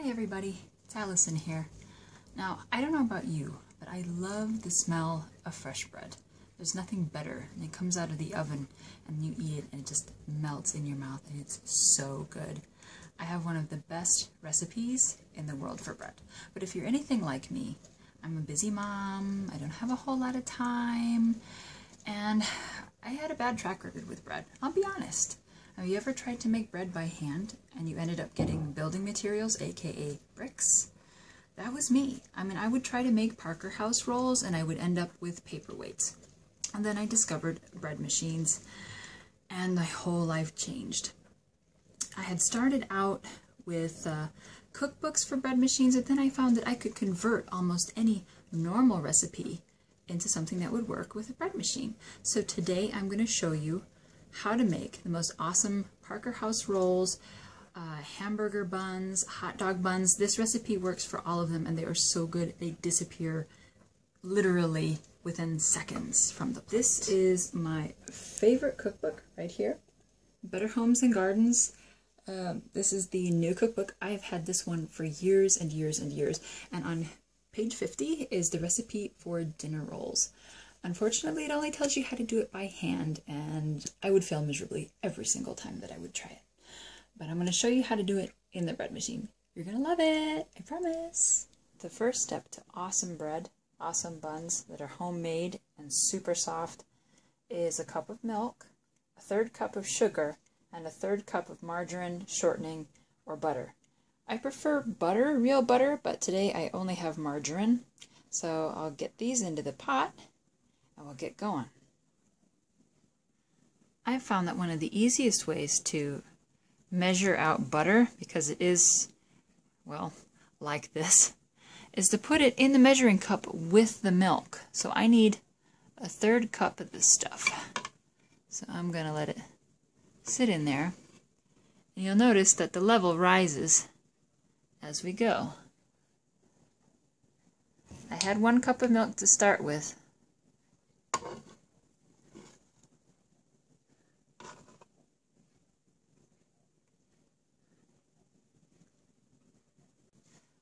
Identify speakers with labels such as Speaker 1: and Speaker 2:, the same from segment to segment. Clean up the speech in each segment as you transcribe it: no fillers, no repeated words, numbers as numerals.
Speaker 1: Hi everybody, it's Allison here. Now, I don't know about you, but I love the smell of fresh bread. There's nothing better, and it comes out of the oven and you eat it and it just melts in your mouth and it's so good. I have one of the best recipes in the world for bread. But if you're anything like me, I'm a busy mom, I don't have a whole lot of time, and I had a bad track record with bread. I'll be honest. Have you ever tried to make bread by hand and you ended up getting building materials, aka bricks? That was me. I mean, I would try to make Parker house rolls and I would end up with paperweights. And then I discovered bread machines and my whole life changed. I had started out with cookbooks for bread machines, and then I found that I could convert almost any normal recipe into something that would work with a bread machine. So today I'm going to show you how to make the most awesome Parker house rolls, hamburger buns, hot dog buns. This recipe works for all of them and they are so good they disappear literally within seconds from the plate. This is my favorite cookbook right here, Better Homes and Gardens. This is the new cookbook. I've had this one for years and years and years, and on page 50 is the recipe for dinner rolls. Unfortunately, it only tells you how to do it by hand, and I would fail miserably every single time that I would try it. But I'm going to show you how to do it in the bread machine. You're going to love it, I promise. The first step to awesome bread, awesome buns that are homemade and super soft is a cup of milk, a third cup of sugar, and a third cup of margarine, shortening, or butter. I prefer butter, real butter, but today I only have margarine. So I'll get these into the pot and we'll get going. I've found that one of the easiest ways to measure out butter, because it is, well, like this, is to put it in the measuring cup with the milk. So I need a third cup of this stuff. So I'm going to let it sit in there. And you'll notice that the level rises as we go. I had 1 cup of milk to start with.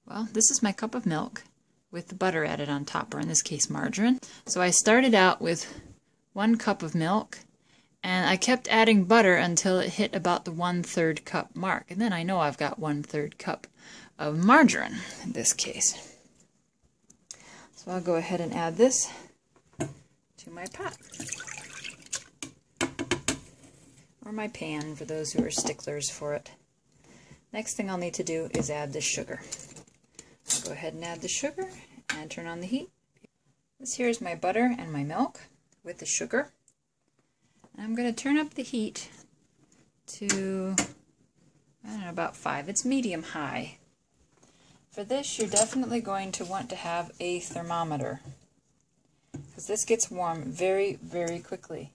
Speaker 1: Well, this is my cup of milk with the butter added on top, or in this case margarine. So I started out with 1 cup of milk, and I kept adding butter until it hit about the 1/3 cup mark. And then I know I've got 1/3 cup of margarine in this case. So I'll go ahead and add this to my pot. Or my pan for those who are sticklers for it. Next thing I'll need to do is add the sugar. I'll go ahead and add the sugar and turn on the heat. This here is my butter and my milk with the sugar. And I'm going to turn up the heat to, I don't know, about 5. It's medium high. For this, you're definitely going to want to have a thermometer, because this gets warm very, very quickly.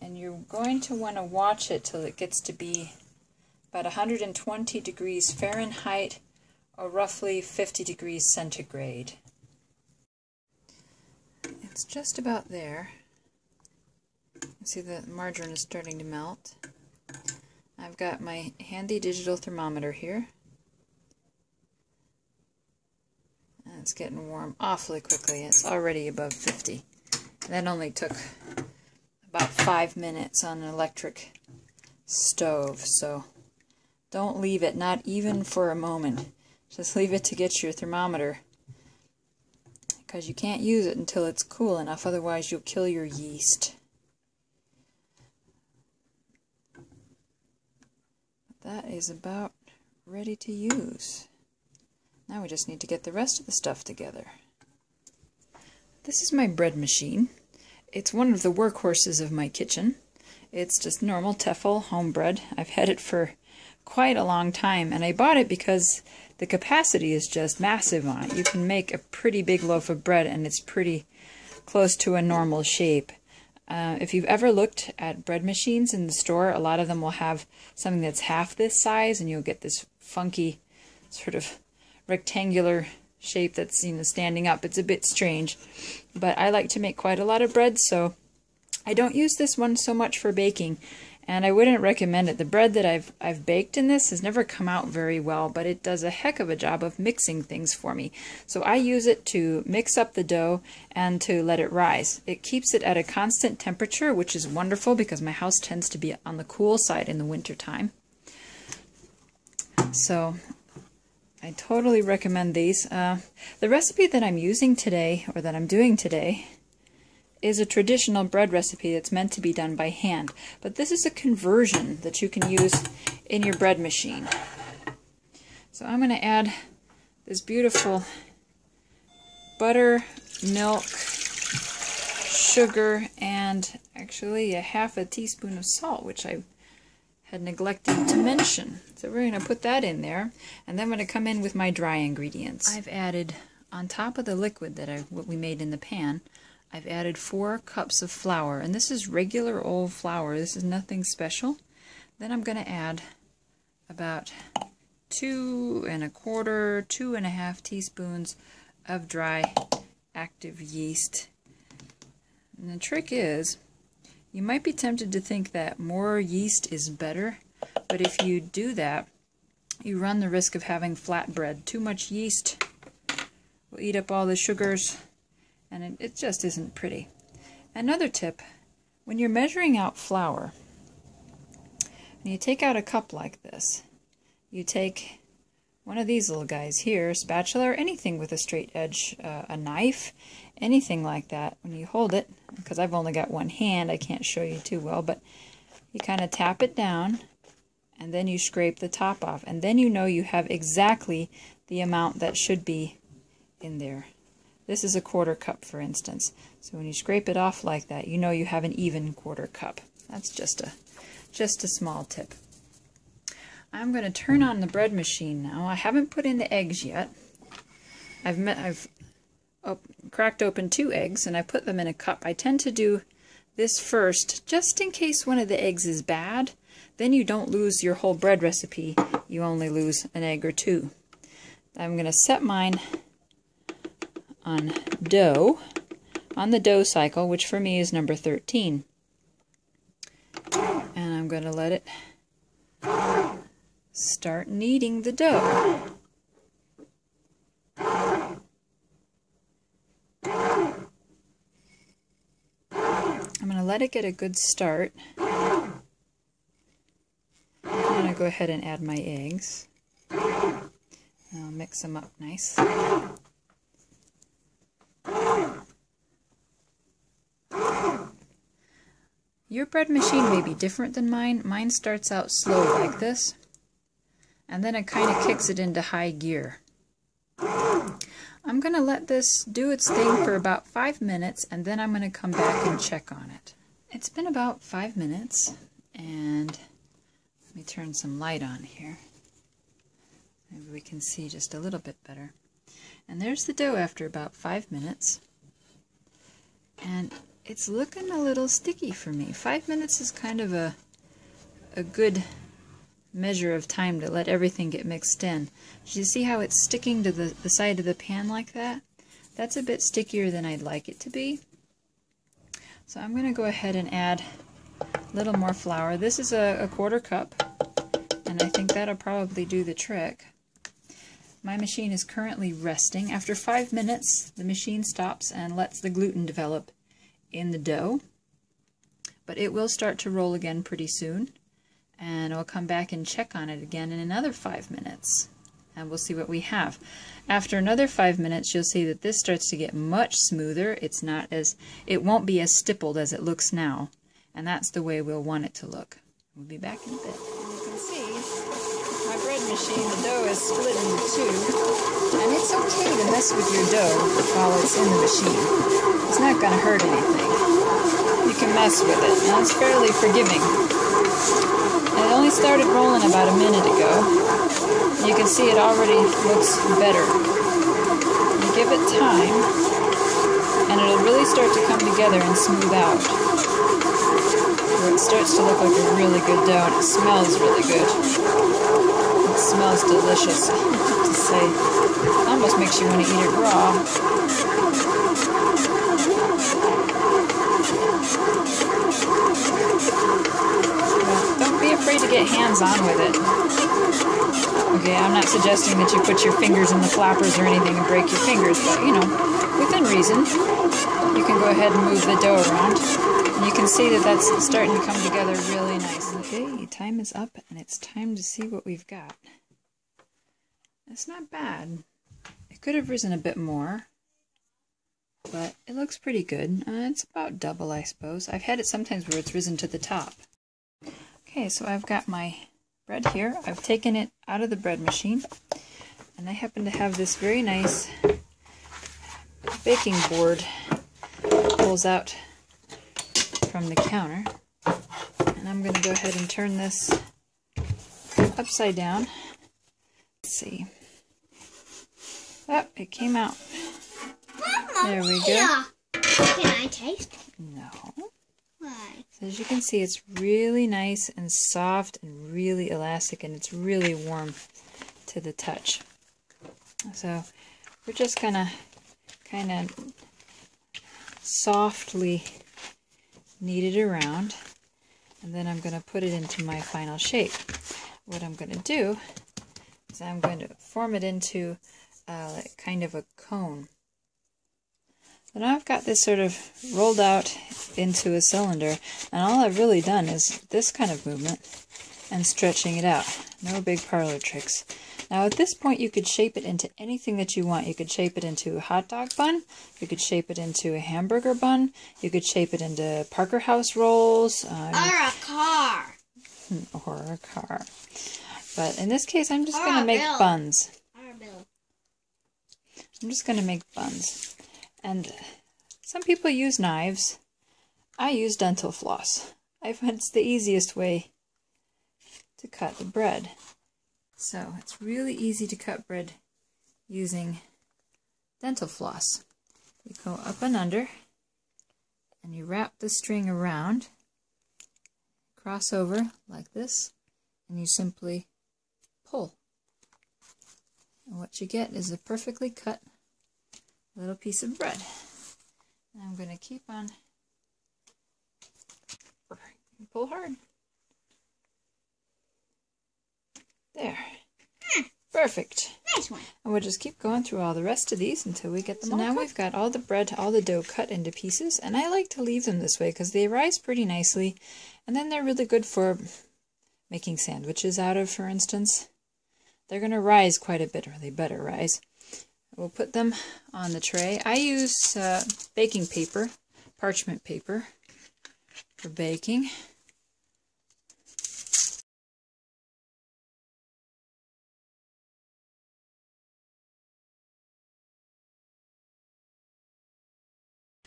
Speaker 1: And you're going to want to watch it till it gets to be about 120 degrees Fahrenheit, or roughly 50 degrees centigrade. It's just about there. You see the margarine is starting to melt. I've got my handy digital thermometer here. And it's getting warm awfully quickly. It's already above 50. That only took about 5 minutes on an electric stove, so don't leave it, not even for a moment. Just leave it to get your thermometer, because you can't use it until it's cool enough, otherwise you'll kill your yeast. That is about ready to use. Now we just need to get the rest of the stuff together. This is my bread machine. It's one of the workhorses of my kitchen. It's just normal Tefal home bread. I've had it for quite a long time, and I bought it because the capacity is just massive on it. You can make a pretty big loaf of bread and it's pretty close to a normal shape. If you've ever looked at bread machines in the store, a lot of them will have something that's half this size, and you'll get this funky sort of rectangular shape that's, you know, standing up. It's a bit strange, but I like to make quite a lot of bread, so I don't use this one so much for baking, and I wouldn't recommend it. The bread that I've baked in this has never come out very well, but it does a heck of a job of mixing things for me. So I use it to mix up the dough and to let it rise. It keeps it at a constant temperature, which is wonderful because my house tends to be on the cool side in the winter time. So I totally recommend these. The recipe that I'm using today, or that I'm doing today, is a traditional bread recipe that's meant to be done by hand. But this is a conversion that you can use in your bread machine. So I'm going to add this beautiful butter, milk, sugar, and actually a half a teaspoon of salt, which I had neglected to mention. So we're going to put that in there, and then I'm going to come in with my dry ingredients. I've added, on top of the liquid that what we made in the pan, I've added 4 cups of flour, and this is regular old flour. This is nothing special. Then I'm going to add about 2 1/4, 2 1/2 teaspoons of dry active yeast. And the trick is, you might be tempted to think that more yeast is better, but if you do that, you run the risk of having flat bread. Too much yeast will eat up all the sugars, and it just isn't pretty. Another tip, when you're measuring out flour, and you take out a cup like this, you take one of these little guys here, a spatula or anything with a straight edge, a knife, anything like that. When you hold it, because I've only got one hand, I can't show you too well, but you kind of tap it down, and then you scrape the top off, and then you know you have exactly the amount that should be in there. This is a 1/4 cup, for instance. So when you scrape it off like that, you know you have an even 1/4 cup. That's just a small tip. I'm going to turn on the bread machine now. I haven't put in the eggs yet. I've cracked open 2 eggs, and I put them in a cup. I tend to do this first, just in case one of the eggs is bad. Then you don't lose your whole bread recipe. You only lose an egg or 2. I'm going to set mine on dough, on the dough cycle, which for me is number 13. And I'm going to let it start kneading the dough. I'm going to let it get a good start. I'm going to go ahead and add my eggs. I'll mix them up nice. Your bread machine may be different than mine. Mine starts out slow like this, and then it kind of kicks it into high gear. I'm going to let this do its thing for about 5 minutes, and then I'm going to come back and check on it. It's been about 5 minutes, and let me turn some light on here. Maybe we can see just a little bit better. And there's the dough after about 5 minutes. And it's looking a little sticky for me. 5 minutes is kind of a good measure of time to let everything get mixed in. Do you see how it's sticking to the side of the pan like that? That's a bit stickier than I'd like it to be. So I'm going to go ahead and add a little more flour. This is a 1/4 cup, and I think that'll probably do the trick. My machine is currently resting. After 5 minutes, the machine stops and lets the gluten develop in the dough. But it will start to roll again pretty soon, and I'll come back and check on it again in another 5 minutes, and we'll see what we have. After another 5 minutes, you'll see that this starts to get much smoother. It won't be as stippled as it looks now, and that's the way we'll want it to look. We'll be back in a bit. You can see my bread machine, the dough is split into 2, and it's okay to mess with your dough while it's in the machine. It's not going to hurt anything. You can mess with it, and it's fairly forgiving. And it only started rolling about a minute ago. You can see it already looks better. You give it time, and it'll really start to come together and smooth out. Where it starts to look like a really good dough, and it smells really good. It smells delicious, I have to say. It almost makes you want to eat it raw. Well, get hands-on with it. Okay, I'm not suggesting that you put your fingers in the flappers or anything and break your fingers, but, you know, within reason, you can go ahead and move the dough around. And you can see that that's starting to come together really nice. Okay, time is up, and it's time to see what we've got. It's not bad. It could have risen a bit more, but it looks pretty good. It's about double, I suppose. I've had it sometimes where it's risen to the top. Okay, so I've got my bread here. I've taken it out of the bread machine, and I happen to have this very nice baking board that pulls out from the counter. And I'm going to go ahead and turn this upside down. Let's see. Oh, it came out. There we go.
Speaker 2: Can I taste?
Speaker 1: No.
Speaker 2: Why?
Speaker 1: So as you can see, it's really nice and soft and really elastic, and it's really warm to the touch. So we're just gonna kind of softly knead it around, and then I'm gonna put it into my final shape. What I'm gonna do is I'm going to form it into kind of a cone. So now I've got this sort of rolled out into a cylinder, and all I've really done is this kind of movement and stretching it out. No big parlor tricks. Now at this point you could shape it into anything that you want. You could shape it into a hot dog bun, you could shape it into a hamburger bun, you could shape it into Parker House rolls.
Speaker 2: Or a car.
Speaker 1: Or a car. But in this case I'm just going to make buns.
Speaker 2: Or a bill.
Speaker 1: I'm just going to make buns. And some people use knives. I use dental floss. I find it's the easiest way to cut the bread. So it's really easy to cut bread using dental floss. You go up and under, and you wrap the string around, cross over like this, and you simply pull. And what you get is a perfectly cut little piece of bread. And I'm going to keep on, pull hard. There. Perfect.
Speaker 2: Nice one.
Speaker 1: And we'll just keep going through all the rest of these until we get them all now cooked. We've got all the bread, all the dough cut into pieces, and I like to leave them this way because they rise pretty nicely, and then they're really good for making sandwiches out of, for instance. They're going to rise quite a bit, or they better rise. We'll put them on the tray. I use baking paper, parchment paper, for baking.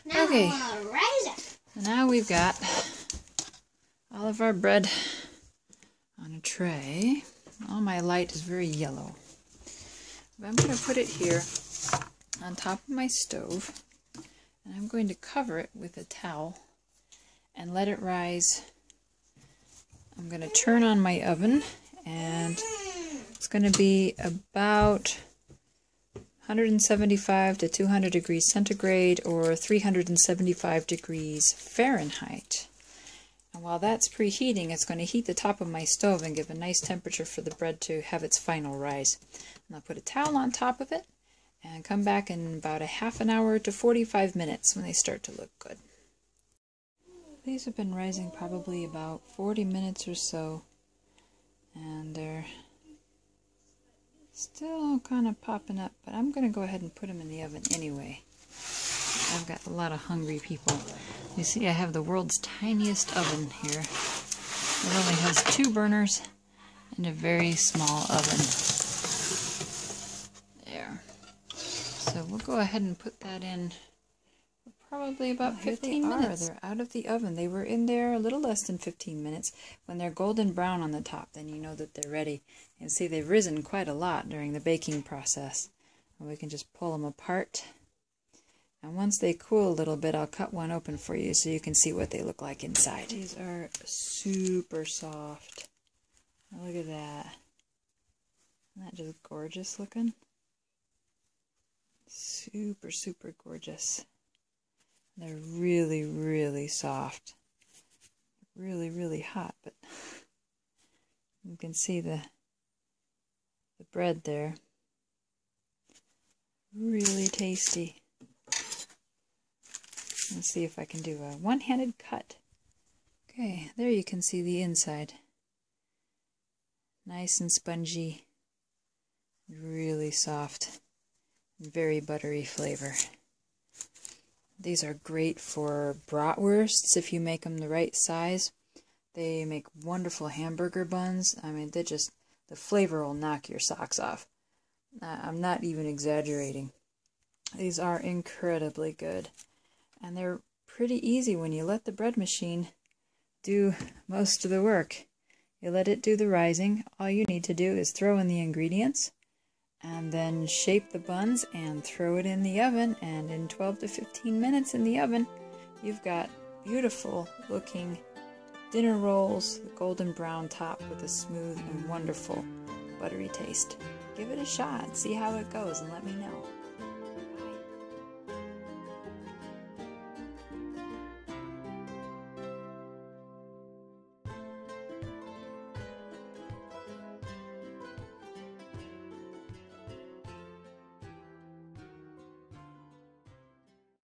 Speaker 2: Now
Speaker 1: Okay,
Speaker 2: raise it.
Speaker 1: so now we've got all of our bread on a tray. All my light is very yellow. But I'm going to put it here on top of my stove, and I'm going to cover it with a towel and let it rise. I'm going to turn on my oven, and it's going to be about 175 to 200 degrees centigrade or 375 degrees Fahrenheit. And while that's preheating, it's going to heat the top of my stove and give a nice temperature for the bread to have its final rise. And I'll put a towel on top of it and come back in about a half an hour to 45 minutes when they start to look good. These have been rising probably about 40 minutes or so, and they're still kind of popping up, but I'm going to go ahead and put them in the oven anyway. I've got a lot of hungry people. You see, I have the world's tiniest oven here. It only has 2 burners and a very small oven. There. So we'll go ahead and put that in for probably about 15 minutes. They're out of the oven. They were in there a little less than 15 minutes. When they're golden brown on the top, then you know that they're ready. And see, they've risen quite a lot during the baking process. And we can just pull them apart. And once they cool a little bit, I'll cut one open for you so you can see what they look like inside. These are super soft. Oh, look at that. Isn't that just gorgeous looking? Super, super gorgeous. They're really, really soft. Really, really hot, but You can see the bread there. Really tasty. Let's see if I can do a one-handed cut. Okay, there you can see the inside. Nice and spongy, really soft, and very buttery flavor. These are great for bratwursts if you make them the right size. They make wonderful hamburger buns. I mean, the flavor will knock your socks off. I'm not even exaggerating. These are incredibly good. And they're pretty easy when you let the bread machine do most of the work. You let it do the rising. All you need to do is throw in the ingredients and then shape the buns and throw it in the oven. And in 12 to 15 minutes in the oven, you've got beautiful looking dinner rolls, a golden brown top with a smooth and wonderful buttery taste. Give it a shot, see how it goes, and let me know.